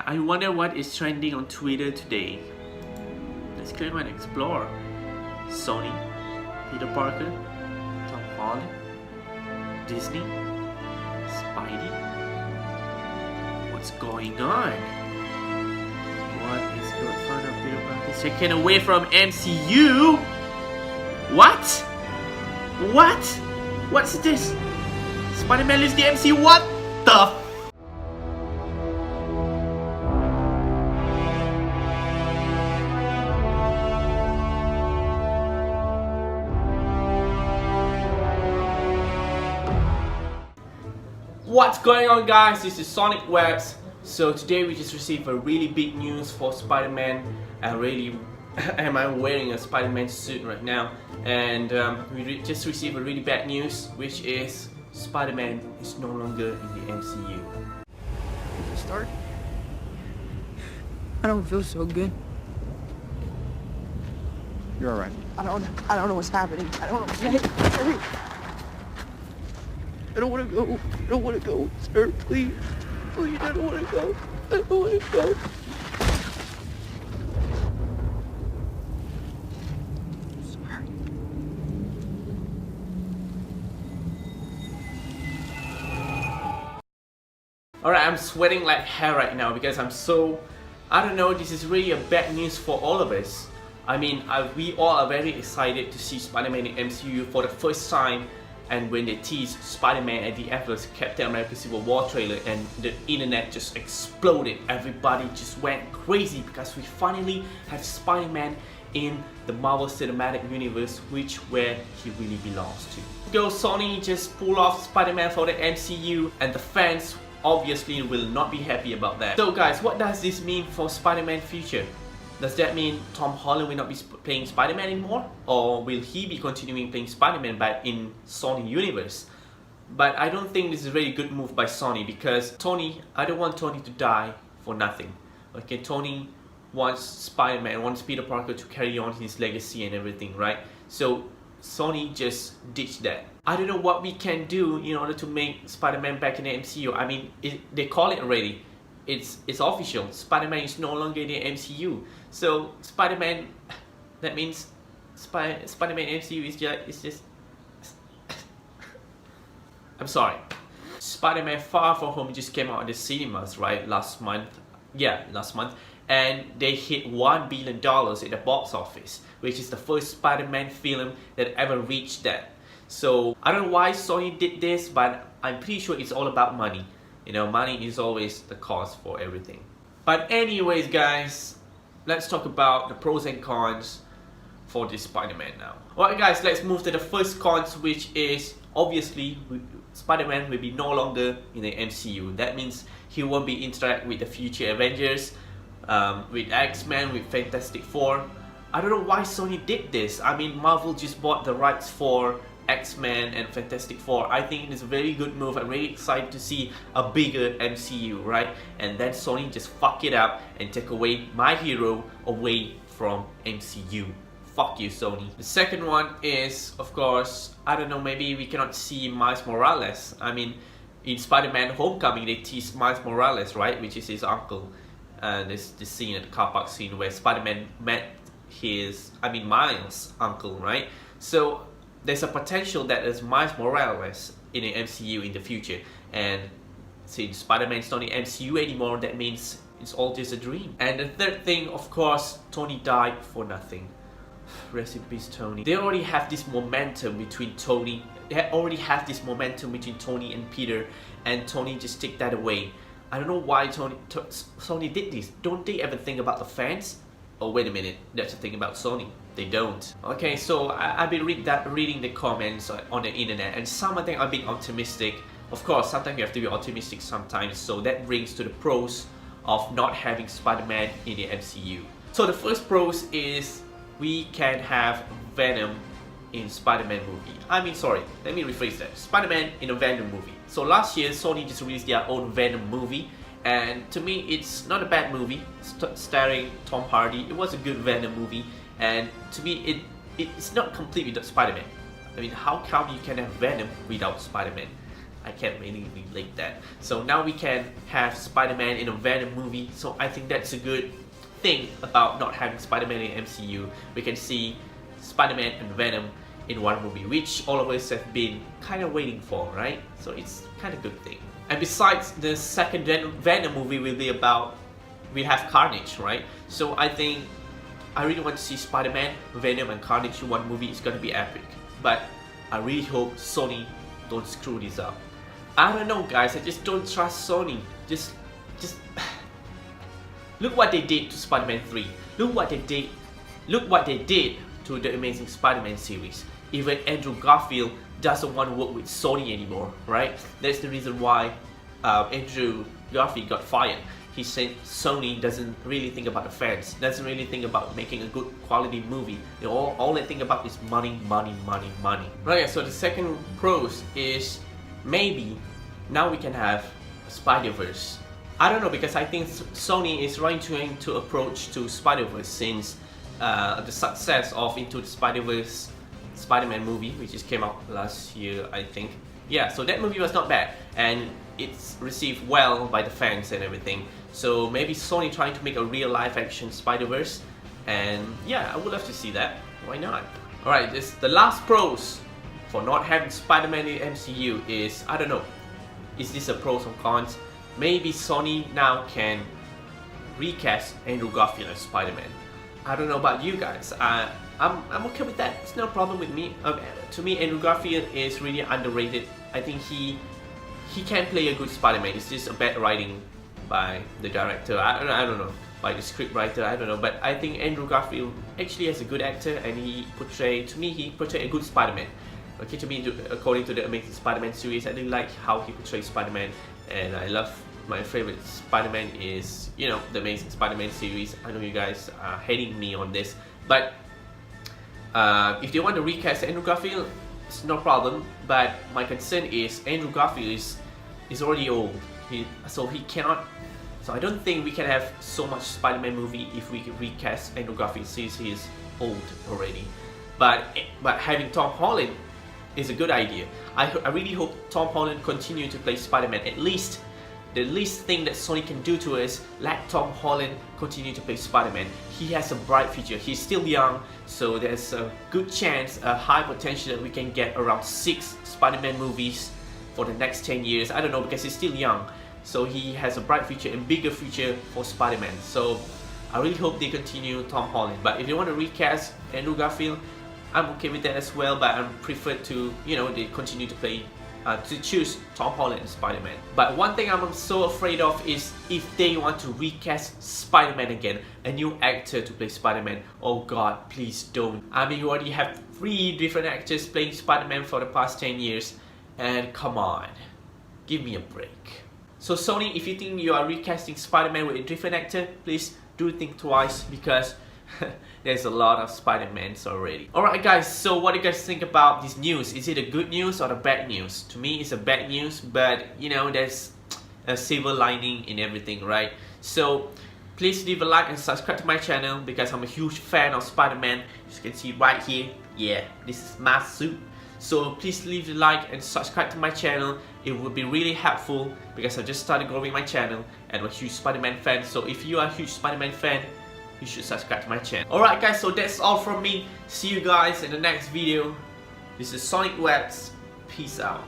I wonder what is trending on Twitter today. Let's click on explore. Sony, Peter Parker, Tom Holland, Disney, Spidey. What's going on? What is good fun of Peter Parker taken away from MCU? What? What? What's this? Spider-Man leaves the MCU? What the? What's going on, guys? This is Sonic Webs. So today we just received a really big news for Spider-Man. I'm wearing a Spider-Man suit right now, and we just received a really bad news, which is Spider-Man is no longer in the MCU. Start? I don't feel so good. You're alright. I don't know what's happening. I don't know. Hurry. I don't want to go. I don't want to go, sir. Please. Please, I don't want to go. I don't want to go. Sorry. Alright, I'm sweating like hell right now because I don't know, this is really a bad news for all of us. I mean, we all are very excited to see Spider-Man in MCU for the first time. And when they teased Spider-Man at the first Captain America Civil War trailer and the internet just exploded, everybody just went crazy because we finally have Spider-Man in the Marvel Cinematic Universe, where he really belongs to. Go Sony just pull off Spider-Man for the MCU, and the fans obviously will not be happy about that. So guys, what does this mean for Spider-Man future? Does that mean Tom Holland will not be playing Spider-Man anymore? Or will he be continuing playing Spider-Man but in Sony universe? But I don't think this is a very good move by Sony, because I don't want Tony to die for nothing. Okay, Tony wants Spider-Man, wants Peter Parker to carry on his legacy and everything, right? So Sony just ditched that. I don't know what we can do in order to make Spider-Man back in the MCU. I mean, they call it already. It's official. Spider-Man is no longer in the MCU. So Spider-Man, that means Spider-Man MCU is just I'm sorry. Spider-Man Far From Home just came out in the cinemas, right? Last month. Yeah, last month. And they hit $1 billion at the box office, which is the first Spider-Man film that ever reached that. So I don't know why Sony did this, but I'm pretty sure it's all about money. You know, money is always the cause for everything. But anyways, guys, let's talk about the pros and cons for this Spider-Man now. Alright guys, let's move to the first cons, which is obviously Spider-Man will be no longer in the MCU. That means he won't be interact with the future Avengers, with X-Men, with Fantastic Four. I don't know why Sony did this. I mean, Marvel just bought the rights for X-Men and Fantastic Four. I think it's a very good move. I'm really excited to see a bigger MCU, right? And then Sony just fuck it up and take away my hero away from MCU. Fuck you, Sony. The second one is, of course, I don't know, maybe we cannot see Miles Morales. I mean, in Spider-Man Homecoming, they teased Miles Morales, right? Which is his uncle. And there's this scene at the car park scene where Spider-Man met Miles' uncle, right? So there's a potential that there's Miles Morales in the MCU in the future, and since Spider-Man is not in the MCU anymore, that means it's all just a dream. And the third thing, of course, Tony died for nothing. Rest in peace, Tony. They already have this momentum between Tony. They already have this momentum between Tony and Peter, and Tony just take that away. I don't know why Sony did this. Don't they ever think about the fans? Oh, wait a minute. That's the thing about Sony. They don't. Okay, so I've been reading the comments on the internet, and some of them are being optimistic. Of course, sometimes you have to be optimistic sometimes, so that brings to the pros of not having Spider-Man in the MCU. So the first pros is we can have Venom in Spider-Man movie. Let me rephrase that. Spider-Man in a Venom movie. So last year, Sony just released their own Venom movie, and to me, it's not a bad movie. Starring Tom Hardy, it was a good Venom movie. And to me, it's not complete without Spider-Man. I mean, how come you can have Venom without Spider-Man? I can't really relate that. So now we can have Spider-Man in a Venom movie. So I think that's a good thing about not having Spider-Man in MCU. We can see Spider-Man and Venom in one movie, which all of us have been kind of waiting for, right? So it's kind of a good thing. And besides, the second Venom movie will be about, we have Carnage, right? So I think I really want to see Spider-Man, Venom and Carnage in one movie. It's gonna be epic. But I really hope Sony don't screw this up. I don't know, guys, I just don't trust Sony. Just look what they did to Spider-Man 3. Look what they did to the Amazing Spider-Man series. Even Andrew Garfield doesn't want to work with Sony anymore, right? That's the reason why Andrew Garfield got fired. He said Sony doesn't really think about the fans, doesn't really think about making a good quality movie. You know, all they think about is money, money, money, money. Right, so the second pros is maybe now we can have Spider-Verse. I don't know, because I think Sony is trying to approach to Spider-Verse since the success of Into the Spider-Verse Spider-Man movie, which just came out last year, I think. Yeah, so that movie was not bad, and it's received well by the fans and everything. So maybe Sony trying to make a real live action Spider-Verse, and yeah, I would love to see that. Why not? Alright, the last pros for not having Spider-Man in MCU is, I don't know, is this a pros or cons? Maybe Sony now can recast Andrew Garfield as Spider-Man. I don't know about you guys. I'm okay with that. It's no problem with me. To me, Andrew Garfield is really underrated. I think he can play a good Spider-Man. It's just a bad writing by the director. I don't know, by the script writer. I don't know, but I think Andrew Garfield actually is a good actor, and he portrayed a good Spider-Man. Okay, to me, according to the Amazing Spider-Man series, I really like how he portrays Spider-Man, and I love. My favorite Spider-Man is, you know, the Amazing Spider-Man series. I know you guys are hating me on this, but if they want to recast Andrew Garfield, it's no problem. But my concern is Andrew Garfield is already old. So he cannot. So I don't think we can have so much Spider-Man movie if we can recast Andrew Garfield since he is old already. But having Tom Holland is a good idea. I really hope Tom Holland continue to play Spider-Man. At least. The least thing that Sony can do to us, let Tom Holland continue to play Spider-Man. He has a bright future. He's still young, so there's a good chance, a high potential that we can get around 6 Spider-Man movies for the next 10 years. I don't know, because he's still young. So he has a bright future and bigger future for Spider-Man. So I really hope they continue Tom Holland. But if they want to recast Andrew Garfield, I'm okay with that as well. But I prefer to, you know, they continue to play to choose Tom Holland and Spider-Man. But one thing I'm so afraid of is if they want to recast Spider-Man again, a new actor to play Spider-Man. Oh god, please don't. I mean, you already have 3 different actors playing Spider-Man for the past 10 years, and come on, give me a break. So Sony, if you think you are recasting Spider-Man with a different actor, please do think twice, because there's a lot of Spider-Mans already. Alright guys, so what do you guys think about this news? Is it a good news or a bad news? To me, it's a bad news, but you know, there's a silver lining in everything, right? So please leave a like and subscribe to my channel, because I'm a huge fan of Spider-Man. As you can see right here, yeah, this is my suit. So please leave a like and subscribe to my channel. It would be really helpful, because I just started growing my channel and I'm a huge Spider-Man fan. So if you are a huge Spider-Man fan, you should subscribe to my channel. Alright guys, so that's all from me. See you guys in the next video. This is Sonic Wax. Peace out.